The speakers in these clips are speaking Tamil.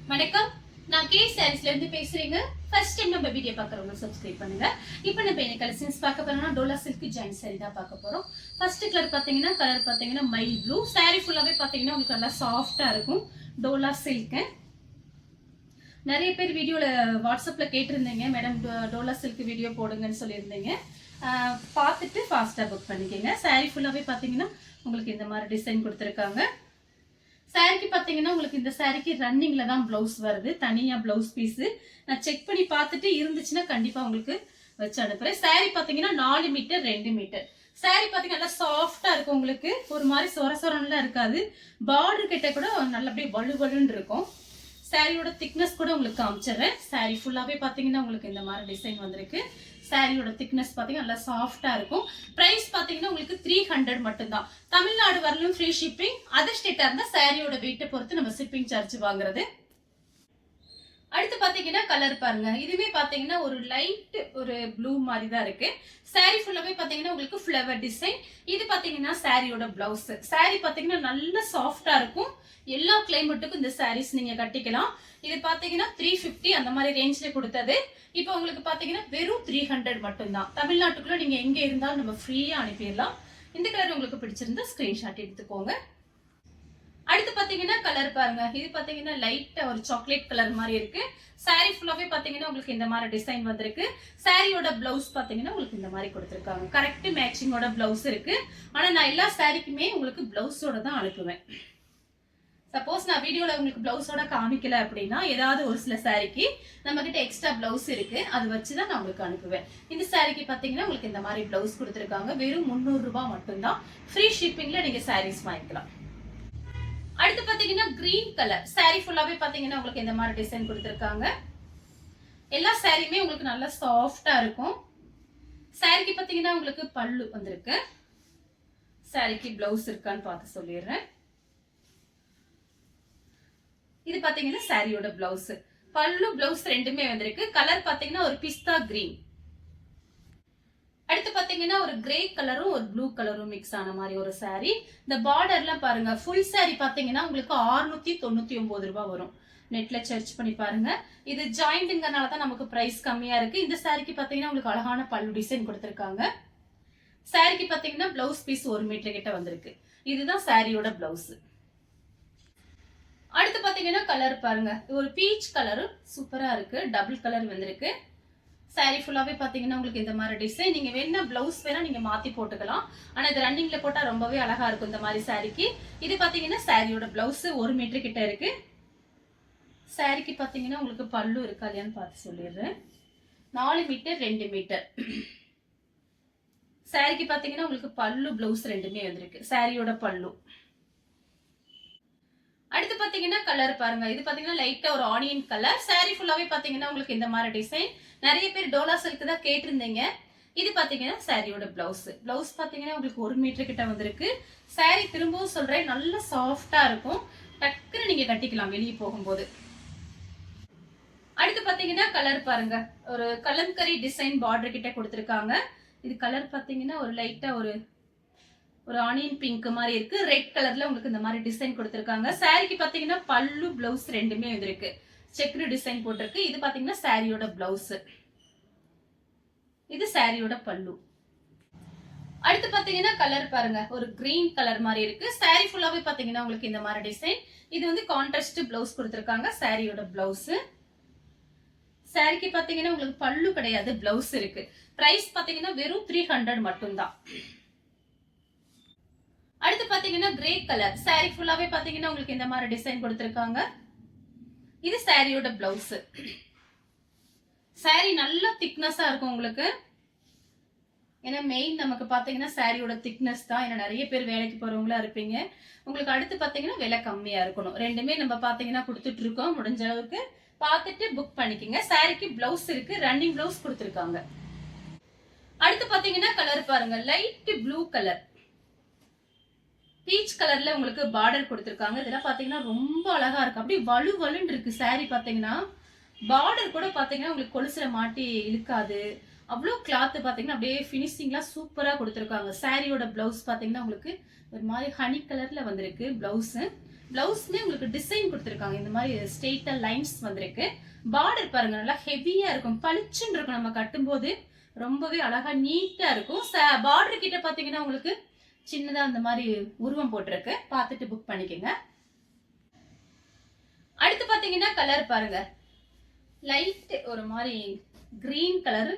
வணக்கம், நான் கே சாரீஸ்ல இருந்து பேசுறேங்க. ஃபர்ஸ்ட் டைம் நம்ம வீடியோ பார்க்குறவங்க சப்ஸ்கிரைப் பண்ணுங்க. இப்போ நம்ம என்ன கலெக்ஷன்ஸ் பார்க்க போறோம்னா டோலா சில்க் ஜாயின் சாரி தான் பார்க்க போறோம். ஃபர்ஸ்ட் கலர் பாத்தீங்கன்னா மைல் ப்ளூ. சாரி ஃபுல்லாவே பாத்தீங்கன்னா உங்களுக்கு நல்லா சாஃப்டா இருக்கும். டோலா சில்க். நிறைய பேர் வீடியோல வாட்ஸ்அப்ல கேட்டிருந்தீங்க, மேடம் டோலா சில்க் வீடியோ போடுங்கன்னு சொல்லியிருந்தீங்க. பார்த்துட்டு ஃபாஸ்டா புக் பண்ணிக்கோங்க. சாரி ஃபுல்லாவே பாத்தீங்கன்னா உங்களுக்கு இந்த மாதிரி டிசைன் கொடுத்துருக்காங்க. சாரிக்கு பாத்தீங்கன்னா உங்களுக்கு இந்த சாரிக்கு ரன்னிங்ல தான் பிளவுஸ் வருது, தனியா பிளவுஸ் பீஸ். நான் செக் பண்ணி பார்த்துட்டு இருந்துச்சுன்னா கண்டிப்பா உங்களுக்கு வச்சு அனுப்புறேன். சாரி பாத்தீங்கன்னா 4 மீட்டர் 2 மீட்டர். சாரி பாத்தீங்கன்னா நல்லா சாஃப்டா இருக்கும், உங்களுக்கு ஒரு மாதிரி சொர சொரன்லாம் இருக்காது. பார்டர் கிட்ட கூட நல்லபடியே வலுவலுன்னு இருக்கும். சாரியோட திக்னஸ் கூட உங்களுக்கு காமிச்சிடுறேன். சாரி ஃபுல்லாவே பாத்தீங்கன்னா உங்களுக்கு இந்த மாதிரி டிசைன் வந்திருக்கு. சாரியோட திக்னஸ் பாத்தீங்கன்னா நல்லா சாஃப்டா இருக்கும். பிரைஸ் பாத்தீங்கன்னா உங்களுக்கு 300 மட்டும்தான். தமிழ்நாடு வரலும் ஃப்ரீ ஷிப்பிங். அதர் ஸ்டேட்டா இருந்தா சாரியோட வெயிட்டை பொறுத்து நம்ம ஷிப்பிங் சார்ஜ் வாங்குறது. அடுத்து பாத்தீங்கன்னா கலர் பாருங்க. இதுவே பாத்தீங்கன்னா ஒரு லைட் ஒரு ப்ளூ மாதிரி தான் இருக்கு. சாரி ஃபுல்லாவே பாத்தீங்கன்னா உங்களுக்கு ஃப்ளவர் டிசைன். இது பாத்தீங்கன்னா சாரியோட பிளவுஸ். சாரி பாத்தீங்கன்னா நல்ல சாஃப்டா இருக்கும். எல்லா கிளைமேட்டுக்கும் இந்த சாரீஸ் நீங்க கட்டிக்கலாம். இது பாத்தீங்கன்னா 350 அந்த மாதிரி ரேஞ்ச்ல கொடுத்தது. இப்போ உங்களுக்கு பாத்தீங்கன்னா வெறும் 300 மட்டும்தான். தமிழ்நாட்டுக்குள்ள நீங்க எங்க இருந்தாலும் நம்ம ஃப்ரீயா அனுப்பிடலாம். இந்த கலர் உங்களுக்கு பிடிச்சிருந்தா ஸ்கிரீன்ஷாட் எடுத்துக்கோங்க. அடுத்து பாத்தீங்கன்னா கலர் பாருங்க. இது பாத்தீங்கன்னா லைட்டா ஒரு சாக்லேட் கலர் மாதிரி இருக்கு. சாரி ஃபுல்லாவே பாத்தீங்கன்னா உங்களுக்கு இந்த மாதிரி டிசைன் வந்திருக்கு. சாரியோட பிளவுஸ் பாத்தீங்கன்னா உங்களுக்கு இந்த மாதிரி கொடுத்துருக்காங்க. கரெக்ட் மேட்சிங்கோட பிளவுஸ் இருக்கு. ஆனா நான் எல்லா சாரிக்குமே உங்களுக்கு பிளவுஸோட தான் அனுப்புவேன். சப்போஸ் நான் வீடியோல உங்களுக்கு பிளவுஸோட காமிக்கல அப்படின்னா ஏதாவது ஒரு சில சாரிக்கு நம்ம கிட்ட எக்ஸ்ட்ரா பிளவுஸ் இருக்கு, அது வச்சுதான் நான் உங்களுக்கு அனுப்புவேன். இந்த சாரிக்கு பாத்தீங்கன்னா உங்களுக்கு இந்த மாதிரி பிளவுஸ் கொடுத்துருக்காங்க. வெறும் 300 ரூபாய் மட்டும்தான். ஃப்ரீ ஷிப்பிங்ல நீங்க சாரீஸ் வாங்கிக்கலாம். அடுத்து பாத்தீங்கன்னா கிரீன் கலர். சாரி ஃபுல்லாவே பாத்தீங்கன்னா உங்களுக்கு இந்த மாதிரி டிசைன் கொடுத்துருக்காங்க. எல்லா சாரியுமே உங்களுக்கு நல்லா சாஃப்டா இருக்கும். சாரிக்கு பாத்தீங்கன்னா உங்களுக்கு பல்லு வந்திருக்கு. சாரிக்கு பிளவுஸ் இருக்கான்னு பார்த்து சொல்லிடுறேன். இது பாத்தீங்கன்னா சாரியோட பிளவுஸ். பல்லு பிளவுஸ் ரெண்டுமே வந்திருக்கு. கலர் பாத்தீங்கன்னா ஒரு பிஸ்தா கிரீன். அடுத்து பாத்தீங்கன்னா ஒரு கிரே கலரும் ஒரு ப்ளூ கலரும் மிக்ஸ் ஆன மாதிரி ஒரு சாரி. இந்த பார்டர்லாம் பாருங்க. ஃபுல் சாரி பாத்தீங்கன்னா உங்களுக்கு 699 ரூபாய் வரும். நெட்ல சர்ச் பண்ணி பாருங்க. இது ஜாயிண்ட்ங்கறனால தான் நமக்கு பிரைஸ் கம்மியா இருக்கு. இந்த சாரிக்கு பாத்தீங்கன்னா உங்களுக்கு அழகான பல்லு டிசைன் கொடுத்திருக்காங்க. சாரிக்கு பாத்தீங்கன்னா பிளவுஸ் பீஸ் 1 மீட்டர் கிட்ட வந்திருக்கு. இதுதான் சாரியோட பிளவுஸ். அடுத்து பாத்தீங்கன்னா கலர் பாருங்க. ஒரு பீச் கலர் சூப்பரா இருக்கு. டபுள் கலர் வந்திருக்கு. சாரி ஃபுல்லாவே பாத்தீங்கன்னா உங்களுக்கு இந்த மாதிரி டிசைன். நீங்க வேணா பிளவுஸ் வேணா நீங்க மாத்தி போட்டுக்கலாம். ஆனா இது ரன்னிங்ல போட்டா ரொம்பவே அழகா இருக்கும் இந்த மாதிரி சாரிக்கு. இது பாத்தீங்கன்னா சாரியோட பிளவுஸ் 1 மீட்டர் கிட்ட இருக்கு. சாரிக்கு பாத்தீங்கன்னா உங்களுக்கு பல்லு இருக்கா இல்லையான்னு பார்த்து சொல்லிடுறேன். 4 மீட்டர் 2 மீட்டர். சாரிக்கு பாத்தீங்கன்னா உங்களுக்கு பல்லு பிளவுஸ் ரெண்டுமே வந்திருக்கு. சாரியோட பல்லு. அடுத்து பாத்தீங்கன்னா கலர் பாருங்க. இது பாத்தீங்கன்னா லைட்டா ஒரு ஆனியன் கலர். சாரி ஃபுல்லாவே பாத்தீங்கன்னா உங்களுக்கு இந்த மாதிரி டிசைன். நிறைய பேர் டோலா சில்க் தான் கேட்டிருந்தீங்க. இது பாத்தீங்கன்னா சாரியோட பிளவுஸ். பிளவுஸ் பாத்தீங்கன்னா உங்களுக்கு 1 மீட்டர் கிட்ட வந்திருக்கு. சாரி திரும்பவும் சொல்றேன் நல்ல சாஃப்டா இருக்கும். டக்குன்னு நீங்க கட்டிக்கலாம் வெளியே போகும்போது. அடுத்து பாத்தீங்கன்னா கலர் பாருங்க. ஒரு கலம்கரி டிசைன் பார்டர் கிட்ட கொடுத்திருக்காங்க. இது கலர் பாத்தீங்கன்னா ஒரு லைட்டா ஒரு ஆனியன் பிங்க் மாதிரி இருக்கு. ரெட் கலர்ல உங்களுக்கு இந்த மாதிரி டிசைன் கொடுத்திருக்காங்க. சாரிக்கு பாத்தீங்கன்னா பல்லு பிளவுஸ் ரெண்டுமே வந்திருக்கு. செக்டு டிசைன் போட்டிருக்கு. இது பாத்தீங்கன்னா சாரியோட பிளவுஸ். இது சாரியோட பல்லு. அடுத்து பாத்தீங்கன்னா கலர் பாருங்க. ஒரு கிரீன் கலர் மாதிரி இருக்கு. சாரி ஃபுல்லாவே பாத்தீங்கன்னா உங்களுக்கு இந்த மாதிரி டிசைன். இது வந்து கான்ட்ராஸ்ட் பிளவுஸ் கொடுத்திருக்காங்க. சாரியோட பிளவுஸ். சாரிக்கு பாத்தீங்கன்னா உங்களுக்கு பல்லு கிடையாது, பிளவுஸ் இருக்கு. பிரைஸ் பாத்தீங்கன்னா வெறும் 300 மட்டும்தான். அடுத்து பாத்தீங்கன்னா கிரே கலர். சாரி ஃபுல்லாவே பாத்தீங்கன்னா உங்களுக்கு இந்த மாதிரி டிசைன் கொடுத்திருக்காங்க. இது சாரியோட பிளவுஸ். சாரி நல்ல திக்னஸா இருக்கும் உங்களுக்கு. ஏன்னா மெயின் நமக்கு பாத்தீங்கன்னா சாரியோட திக்னஸ் தான். ஏன்னா நிறைய பேர் வேலைக்கு போறவங்களா இருப்பீங்க. உங்களுக்கு அடுத்து பாத்தீங்கன்னா விலை கம்மியா இருக்கணும். ரெண்டுமே நம்ம பாத்தீங்கன்னா கொடுத்துட்டு இருக்கோம். முடிஞ்ச அளவுக்கு பார்த்துட்டு புக் பண்ணிக்கோங்க. சாரிக்கு பிளவுஸ் இருக்கு. ரன்னிங் பிளவுஸ் கொடுத்திருக்காங்க. அடுத்து பாத்தீங்கன்னா கலர் பாருங்க. Light blue colour. பீச் கலர்ல உங்களுக்கு பார்டர் கொடுத்திருக்காங்க. இதெல்லாம் பாத்தீங்கன்னா ரொம்ப அழகா இருக்கு. அப்படியே வலு வலுன்னு இருக்கு. சாரி பாத்தீங்கன்னா பார்டர் கூட பாத்தீங்கன்னா உங்களுக்கு கொலுசுல மாட்டி இழுக்காது. அவ்வளவு கிளாத் பாத்தீங்கன்னா அப்படியே பினிஷிங்லாம் சூப்பரா கொடுத்திருக்காங்க. சாரியோட பிளவுஸ் பாத்தீங்கன்னா உங்களுக்கு ஒரு மாதிரி ஹனி கலர்ல வந்திருக்கு பிளவுஸ். பிளவுஸ்மே உங்களுக்கு டிசைன் கொடுத்துருக்காங்க, இந்த மாதிரி ஸ்ட்ரெயிட்டா லைன்ஸ் வந்திருக்கு. பார்டர் பாருங்க நல்லா ஹெவியா இருக்கும், பளிச்சுன்னு இருக்கும். நம்ம கட்டும்போது ரொம்பவே அழகா நீட்டா இருக்கும். பார்டர் கிட்ட பாத்தீங்கன்னா உங்களுக்கு சின்னதா அந்த மாதிரி உருவம் போட்டிருக்கு, பார்த்துட்டு புக் பண்ணிக்கோங்க. அடுத்து பாத்தீங்கன்னா கலர் பாருங்க, லைட் ஒரு மாதிரி கிரீன் கலர்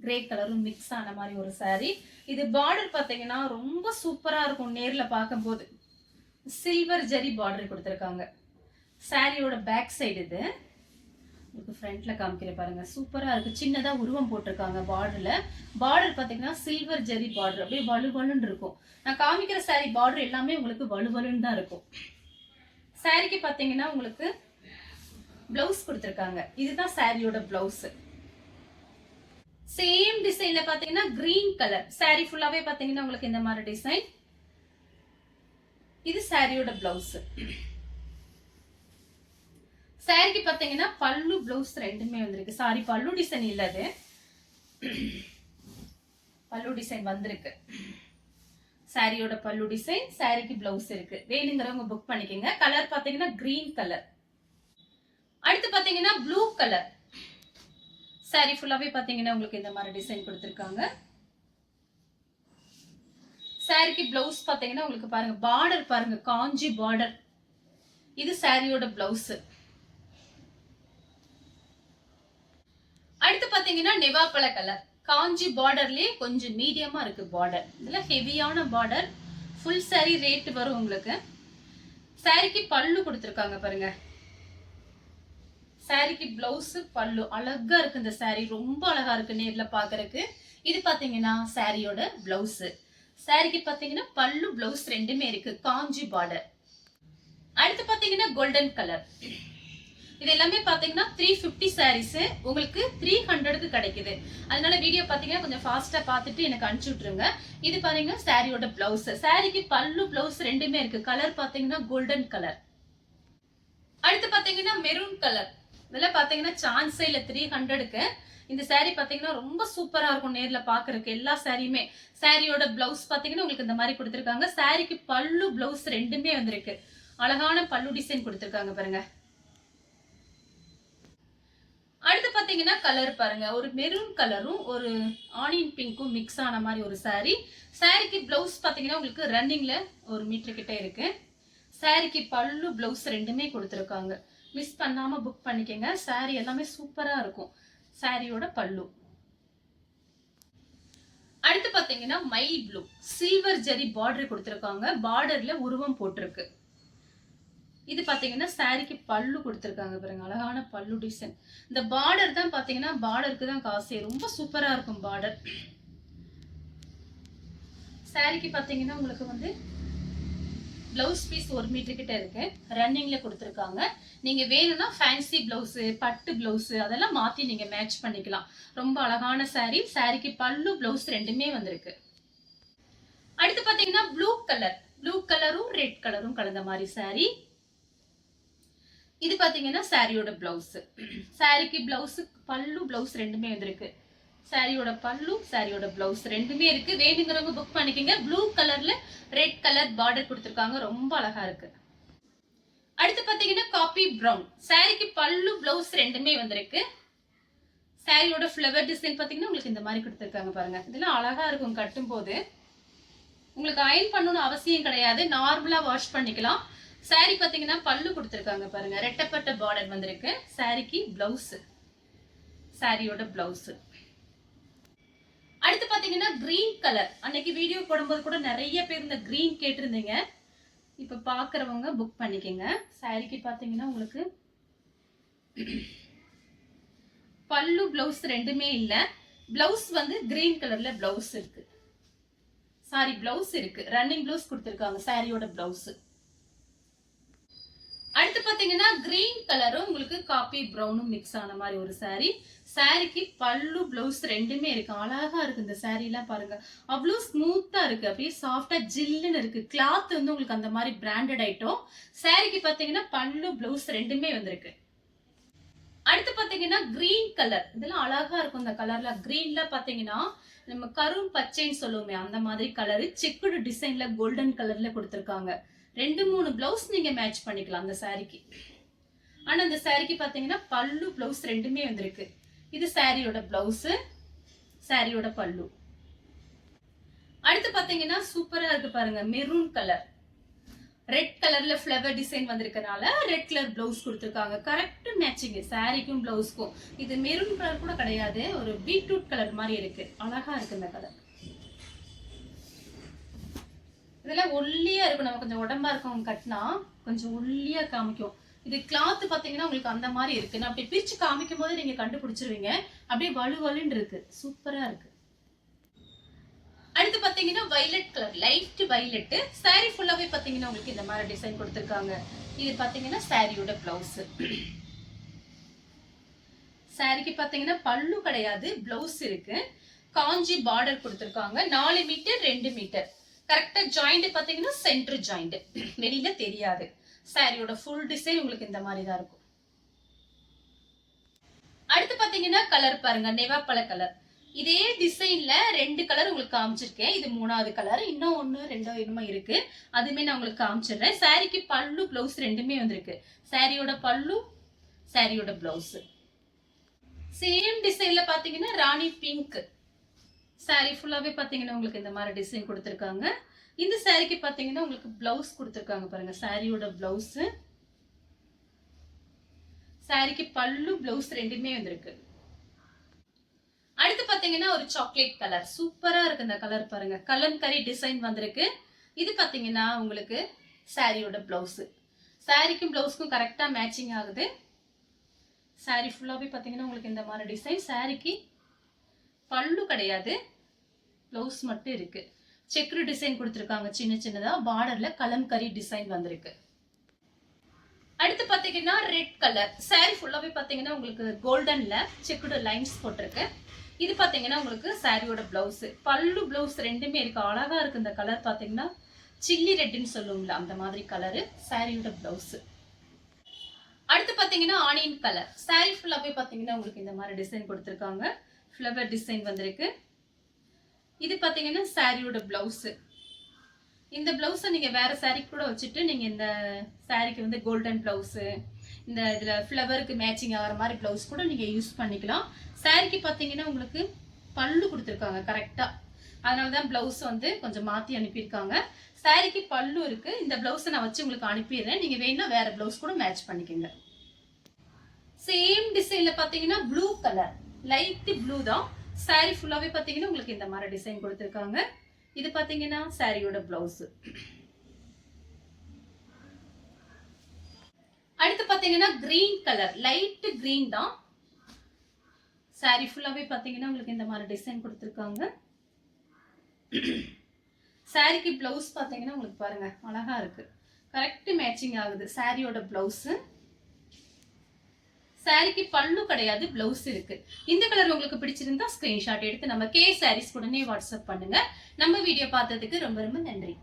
கிரே கலரும் மிக்ஸ் ஆன மாதிரி ஒரு saree. இது பார்டர் பாத்தீங்கன்னா ரொம்ப சூப்பரா இருக்கும், நேர்ல பார்க்கும்போது சில்வர் ஜரி பார்டர் கொடுத்துருக்காங்க. சாரியோட பேக் சைடு இது உங்களுக்கு ஃப்ரண்ட்ல காமிக்கிறேன் பாருங்க, சூப்பரா இருக்கு. சின்னதா உருவம் போட்டிருக்காங்க பார்டர்ல. பார்டர் பாத்தீங்கன்னா சில்வர் ஜரி பார்டர், அப்படியே வலுவலுன்னு இருக்கும். நான் காமிக்கிற சாரி பார்டர் எல்லாமே உங்களுக்கு வலுவலுன்னு தான் இருக்கும். சாரிக்கு பாத்தீங்கன்னா உங்களுக்கு பிளவுஸ் கொடுத்துருக்காங்க, இதுதான் சாரியோட பிளவுஸ். சேம் டிசைன்ல பாத்தீங்கன்னா கிரீன் கலர் சாரி ஃபுல்லாவே பாத்தீங்கன்னா உங்களுக்கு இந்த மாதிரி டிசைன். இது சாரியோட பிளவுஸ். சாரிக்கு பாத்தீங்கன்னா பல்லு பிளவுஸ் ரெண்டுமே வந்திருக்கு. சாரி பல்லு டிசைன் இல்ல, அது பல்லு டிசைன் வந்திருக்கு. சாரியோட பல்லு டிசைன், சாரிக்கு பிளவுஸ் இருக்கு. வேணுங்கிறவங்க புக் பண்ணிக்கோங்க. கலர் பாத்தீங்கன்னா கிரீன் கலர். அடுத்து பாத்தீங்கன்னா ப்ளூ கலர். சாரி ஃபுல்லாவே பாத்தீங்கன்னா உங்களுக்கு இந்த மாதிரி டிசைன் கொடுத்திருக்காங்க. சாரிக்கு பிளவுஸ் பாத்தீங்கன்னா உங்களுக்கு பாருங்க, பார்டர் பாருங்க காஞ்சி பார்டர். இது சாரியோட பிளவுஸ். அடுத்து பாத்தீங்கன்னா நெவாப்பழ கலர், காஞ்சி பார்டர்லயே கொஞ்சம் மீடியமா இருக்கு பார்டர். இதுல ஹெவியான பார்டர். ஃபுல் சாரி ரேட் வரும் உங்களுக்கு. சாரிக்கு பல்லு கொடுத்திருக்காங்க பாருங்க, சாரிக்கு பிளவுஸ் பல்லு அழகா இருக்கு. இந்த சாரி ரொம்ப அழகா இருக்கு நேர்ல பாக்குறதுக்கு. இது பாத்தீங்கன்னா சாரியோட பிளவுஸ். சாரிக்கு பாத்தீங்கன்னா பல்லு பிளவுஸ் ரெண்டுமே இருக்கு, காஞ்சி பார்டர். அடுத்து பாத்தீங்கன்னா கோல்டன் கலர். இது எல்லாமே பாத்தீங்கன்னா 350 சாரீஸ் உங்களுக்கு 300க்கு கிடைக்குது. அதனால வீடியோ பாத்தீங்கன்னா கொஞ்சம் ஃபாஸ்டா பார்த்துட்டு எனக்கு அனுப்பிச்சு விட்டுருங்க. இது பாத்தீங்கன்னா சாரியோட பிளவுஸ். சாரிக்கு பல்லு பிளவுஸ் ரெண்டுமே இருக்கு. கலர் பாத்தீங்கன்னா கோல்டன் கலர். அடுத்து பாத்தீங்கன்னா மெரூன் கலர். இதெல்லாம் பாத்தீங்கன்னா சான்ஸே இல்ல 300க்கு. இந்த சாரி பாத்தீங்கன்னா ரொம்ப சூப்பரா இருக்கும் நேர்ல பாக்குறதுக்கு. எல்லா சாரியுமே சாரியோட பிளவுஸ் பாத்தீங்கன்னா உங்களுக்கு இந்த மாதிரி கொடுத்திருக்காங்க. சாரிக்கு பல்லு பிளவுஸ் ரெண்டுமே வந்திருக்கு. அழகான பல்லு டிசைன் கொடுத்திருக்காங்க பாருங்க. அடுத்து பாத்தீங்கன்னா கலர் பாருங்க, ஒரு மெரூன் கலரும் ஒரு ஆனியன் பிங்க்கும் மிக்ஸ் ஆன மாதிரி ஒரு சாரி. சாரிக்கு பிளவுஸ் பாத்தீங்கன்னா உங்களுக்கு ரன்னிங்ல 1 மீட்டர் கிட்ட இருக்கு. சாரிக்கு பல்லு பிளவுஸ் ரெண்டுமே கொடுத்திருக்காங்க. மிஸ் பண்ணாம புக் பண்ணிக்கங்க. சாரி எல்லாமே சூப்பரா இருக்கும். சாரியோட பல்லு. அடுத்து பாத்தீங்கன்னா mile blue, silver zari border கொடுத்திருக்காங்க. பார்டர்ல உருவம் போட்டிருக்கு. இது பாத்தீங்கன்னா சாரிக்கு பல்லு கொடுத்திருக்காங்க பாருங்க, அழகான பல்லு டிசைன். இந்த பார்டர் தான் பாத்தீங்கன்னா பார்டருக்கு தான் காசே, ரொம்ப சூப்பரா இருக்கும் பார்டர். சாரிக்கு பாத்தீங்கன்னா உங்களுக்கு வந்து பிளவுஸ் பீஸ் 1 மீட்டர் கிட்ட இருக்கு, ரன்னிங்ல கொடுத்திருக்காங்க. நீங்க வேணும்னா ஃபேன்சி பிளவுஸ், பட்டு பிளவுஸ் அதெல்லாம் மாத்தி நீங்க மேட்ச் பண்ணிக்கலாம். ரொம்ப அழகான சாரி. சாரிக்கு பல்லு பிளவுஸ் ரெண்டுமே வந்திருக்கு. அடுத்து பாத்தீங்கன்னா ப்ளூ கலர், ப்ளூ கலரும் ரெட் கலரும் கலந்த மாதிரி சாரி. இது பாத்தீங்கன்னா சாரியோட பிளவுஸ். சாரிக்கு பிளவுஸ் பல்லு பிளவுஸ் ரெண்டுமே வந்திருக்கு. சாரியோட பல்லு சாரியோட பிளவுஸ் ரெண்டுமே இருக்கு. வேணுங்கிறவங்க புக் பண்ணிக்கோங்க. ப்ளூ கலர்ல ரெட் கலர் பார்டர் கொடுத்திருக்காங்க, ரொம்ப அழகா இருக்கு. அடுத்து பாத்தீங்கன்னா காபி பிரவுன். சாரிக்கு பல்லு பிளவுஸ் ரெண்டுமே வந்திருக்கு. சாரியோட ஃப்ளவர் டிசைன் பாத்தீங்கன்னா உங்களுக்கு இந்த மாதிரி கொடுத்திருக்காங்க பாருங்க. இதெல்லாம் அழகா இருக்கும் கட்டும் போது. உங்களுக்கு அயன் பண்ணணும்னு அவசியம் கிடையாது, நார்மலா வாஷ் பண்ணிக்கலாம். சாரி பாத்தீங்கன்னா பல்லு கொடுத்திருக்காங்க பாருங்க, ரெட்டப்பட்ட பார்டர் வந்திருக்கு. சாரிக்கு பிளவுஸ், சாரியோட பிளவுஸ். அடுத்து பாத்தீங்கன்னா கிரீன் கலர். அன்னைக்கு வீடியோ போடும்போது கூட நிறைய பேர் இந்த கிரீன் கேட்டிருந்தீங்க. இப்ப பாக்குறவங்க புக் பண்ணிக்கங்க. சாரிக்கு பாத்தீங்கன்னா உங்களுக்கு பல்லு பிளவுஸ் ரெண்டுமே இல்ல, பிளவுஸ் வந்து கிரீன் கலர்ல பிளவுஸ் இருக்கு. சாரி பிளவுஸ் இருக்கு, ரன்னிங் பிளவுஸ் கொடுத்திருக்காங்க சாரியோட பிளவுஸ். அடுத்து பாத்தீங்கன்னா கிரீன் கலரும் உங்களுக்கு காபி பிரவுனும் மிக்ஸ் ஆன மாதிரி ஒரு சாரி. சாரிக்கு பல்லு பிளவுஸ் ரெண்டுமே இருக்கு. அழகா இருக்கு இந்த சாரி எல்லாம் பாருங்க, அவ்வளவு ஸ்மூத்தா இருக்கு, அப்படியே சாஃப்டா ஜில்லுன்னு இருக்கு. கிளாத் வந்து உங்களுக்கு அந்த மாதிரி பிராண்டட் ஐட்டம். சாரிக்கு பாத்தீங்கன்னா பல்லு பிளவுஸ் ரெண்டுமே வந்திருக்கு. அடுத்து பாத்தீங்கன்னா கிரீன் கலர். இதெல்லாம் அழகா இருக்கும் இந்த கலர்ல. கிரீன்ல பாத்தீங்கன்னா நம்ம கரும் பச்சைன்னு சொல்லுவோமே அந்த மாதிரி கலரு. செக்குடு டிசைன்ல கோல்டன் கலர்ல கொடுத்திருக்காங்க. 2-3 பிளவுஸ் நீங்க மேட்ச் பண்ணிக்கலாம் அந்த சாரிக்கு. ஆனா அந்த சாரிக்கு பாத்தீங்கன்னா பல்லு பிளவுஸ் ரெண்டுமே வந்திருக்கு. இது சாரியோட பிளவுஸ், சாரியோட பல்லு. அடுத்து பாத்தீங்கன்னா சூப்பரா இருக்கு பாருங்க, மெரூன் கலர், ரெட் கலர்ல ஃப்ளவர் டிசைன் வந்திருக்கனால ரெட் கலர் பிளவுஸ் கொடுத்திருக்காங்க. கரெக்ட் மேட்சிங் சாரிக்கும் பிளவுஸ்க்கும். இது மெரூன் கலர் கூட கிடையாது, ஒரு பீட்ரூட் கலர் மாதிரி இருக்கு. அழகா இருக்கு இந்த கலர். இதெல்லாம் ஒல்லியா இருக்கும், நம்ம கொஞ்சம் உடம்பா இருக்கவங்க கட்டினா கொஞ்சம் ஒல்லியா காமிக்கும். இது கிளாத் பாத்தீங்கன்னா உங்களுக்கு அந்த மாதிரி இருக்கு. நான் அப்படி பிரிச்சு காமிக்கும் போது நீங்க கண்டுபிடிச்சிருவீங்க. அப்படியே வலுவலுன்னு இருக்கு, சூப்பரா இருக்கு. அடுத்து பாத்தீங்கன்னா violet colour, light violet. Sorry ஃபுல்லாவே பாத்தீங்கன்னா உங்களுக்கு இந்த மாதிரி டிசைன் கொடுத்திருக்காங்க. இது பாத்தீங்கன்னா சாரியோட பிளவுஸ். சாரிக்கு பாத்தீங்கன்னா பல்லு கிடையாது, பிளவுஸ் இருக்கு. காஞ்சி பார்டர் கொடுத்திருக்காங்க. 4 மீட்டர் 2 மீட்டர். கரெக்டா ஜாயிண்ட் பாத்தீங்கன்னா சென்டர் ஜாயிண்ட், வெளியில தெரியாது. சாரியோட ஃபுல் டிசைன் உங்களுக்கு இந்த மாதிரி தான் இருக்கும். அடுத்து பாத்தீங்கன்னா கலர் பாருங்க, நெவாப்பழ கலர். இதே டிசைன்ல 2 கலர் உங்களுக்கு காமிச்சிருக்கேன். இது 3வது கலர், இன்னும் 1 2 என்னமோ இருக்கு, அதுமே நான் உங்களுக்கு காமிச்சிடுறேன். சாரிக்கு பல்லு பிளவுஸ் ரெண்டுமே வந்திருக்கு. சாரியோட பல்லு, சாரியோட பிளவுஸ். சேம் டிசைன்ல பாத்தீங்கன்னா ராணி பிங்க். சாரி ஃபுல்லாவே பாத்தீங்கன்னா உங்களுக்கு இந்த மாதிரி டிசைன் கொடுத்திருக்காங்க. இந்த சாரிக்கு பாத்தீங்கன்னா உங்களுக்கு பிளவுஸ் கொடுத்திருக்காங்க பாருங்க, சாரியோட பிளவுஸ், சாரிக்கு பல்லு பிளவுஸ் ரெண்டுமே வந்திருக்கு. அடுத்து பாத்தீங்கன்னா ஒரு சாக்லேட் கலர், சூப்பரா இருக்கு இந்த கலர் பாருங்க, கலம்கரி டிசைன் வந்திருக்கு. இது பாத்தீங்கன்னா உங்களுக்கு சாரியோட பிளவுஸ். சாரிக்கும் பிளவுஸ்க்கும் கரெக்டா மேட்சிங் ஆகுது. சாரி ஃபுல்லாவே பாத்தீங்கன்னா உங்களுக்கு இந்த மாதிரி டிசைன். சாரிக்கு பல்லு கிடையாது, பிளவுஸ் மட்டும் இருக்கு. செக்குடு டிசைன் கொடுத்திருக்காங்க, சின்ன சின்னதா பார்டர்ல கலம்கரி டிசைன் வந்திருக்கு. அடுத்து பாத்தீங்கன்னா ரெட் கலர். சாரி ஃபுல்லாவே பாத்தீங்கன்னா உங்களுக்கு கோல்டன்ல செக்குடு லைன்ஸ் போட்டிருக்கு. இது பாத்தீங்கன்னா உங்களுக்கு சாரியோட பிளவுஸ், பல்லு பிளவுஸ் ரெண்டுமே இருக்கு. அழகா இருக்கு இந்த கலர் பாத்தீங்கன்னா, சில்லி ரெட்னு சொல்லுவோம்ல அந்த மாதிரி கலரு, சாரியோட பிளவுஸ். அடுத்து பாத்தீங்கன்னா ஆனியன் கலர். சாரி ஃபுல்லாவே பாத்தீங்கன்னா உங்களுக்கு இந்த மாதிரி டிசைன் கொடுத்திருக்காங்க, ஃப்ளவர் டிசைன் வந்திருக்கு. இது பாத்தீங்கன்னா சாரியோட பிளவுஸ். இந்த பிளவுஸை நீங்க வேற சாரிக்கு கூட வச்சுட்டு நீங்க இந்த சாரிக்கு வந்து கோல்டன் பிளவுஸ், இந்த இதுல ஃப்ளவருக்கு மேட்சிங் ஆகிற மாதிரி பிளவுஸ் கூட நீங்க யூஸ் பண்ணிக்கலாம். சாரிக்கு பாத்தீங்கன்னா உங்களுக்கு பல்லு கொடுத்துருக்காங்க கரெக்டா, அதனாலதான் பிளவுஸ் வந்து கொஞ்சம் மாத்தி அனுப்பியிருக்காங்க. சாரிக்கு பல்லு இருக்கு. இந்த பிளவுஸை நான் வச்சு உங்களுக்கு அனுப்பிடுறேன், நீங்க வேணா வேற பிளவுஸ் கூட மேட்ச் பண்ணிக்கோங்க. சேம் டிசைன்ல பாத்தீங்கன்னா ப்ளூ கலர், லைட் ப்ளூ தான். சாரி ஃபுல்லாவே பாத்தீங்கன்னா உங்களுக்கு இந்த மாதிரி டிசைன் கொடுத்திருக்காங்க. இது பாத்தீங்கன்னா சாரியோட பிளவுஸ். அடுத்து பாத்தீங்கன்னா கிரீன் கலர், லைட் கிரீன் தான். சாரி ஃபுல்லாவே பாத்தீங்கன்னா உங்களுக்கு இந்த மாதிரி டிசைன் கொடுத்திருக்காங்க. சாரிக்கு பிளவுஸ் பாத்தீங்கன்னா உங்களுக்கு பாருங்க அழகா இருக்கு, கரெக்ட் மேட்சிங் ஆகுது. சாரியோட பிளவுஸ், சாரிக்கு பல்லு கிடையாது, பிளவுஸ் இருக்கு. இந்த கலர் உங்களுக்கு பிடிச்சிருந்தா ஸ்கிரீன்ஷாட் எடுத்து நம்ம கே சாரீஸ் உடனே வாட்ஸ்அப் பண்ணுங்க. நம்ம வீடியோ பார்த்ததுக்கு ரொம்ப ரொம்ப நன்றி.